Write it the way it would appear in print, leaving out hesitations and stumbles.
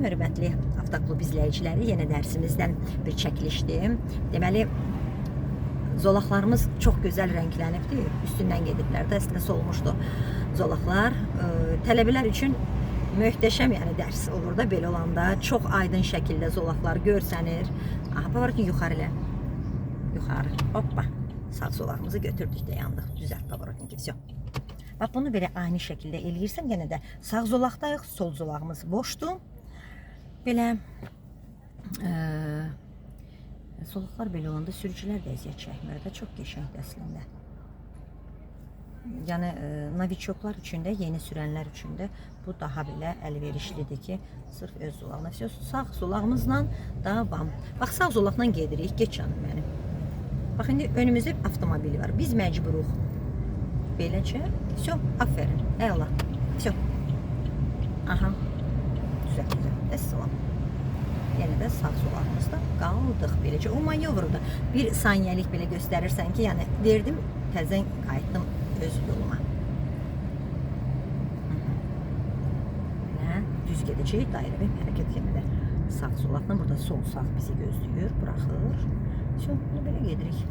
Salam hörmətli Avtoklub izləyiciləri, yenə dərsimizdən bir çəkilişdir. Deməli, zolaqlarımız çox gözəl rənglənibdir. Üstündən gediblər də, əslində solmuşdu zolaqlar. Tələbələr üçün möhtəşəm, yəni dərs olur da belə olanda. Çox aydın şəkildə zolaqlar görsənir. Aha, pavarotin yuxarı ilə. Yuxarı. Hoppa. Sağ zolağımızı götürdük də yandıq. Düzəlt pavarotin ki, vəsiyo. Bax, bunu belə aynı şəkildə eləyirsən, yenə də sağ zolaqdayıq, sol zolağımız boşdur. Belə zolaqlar belə olanda sürücülər də əziyyət çəkmir də, çox qəşəngdir əslində. Yəni noviçoklar üçün də, yeni sürənlər üçün də bu daha belə əlverişlidir ki, sırf öz zolağına. Sağ zolağımızla davam. Bax, sağ zolaqla gedirik, geç canım mənim. Bax, indi önümüzdə avtomobili var. Biz məcburuq. Beləcə. Vəsiyo, aferin. Əla. Vəsiyo. Aha. Düzəl, düzəl. Əssalam. Yenə də sağ zolağımızda qaldıq beləcə. O manyovrda bir saniyəlik belə göstərirsən ki, yəni verdim, təzən qayıtdım öz yoluma. Belə düz gedəcək, dairə hərəkət etmədə. Sağ zolaqla burada sol sağ bizi gözləyir, buraxır. Vəsiyo, belə gedirik.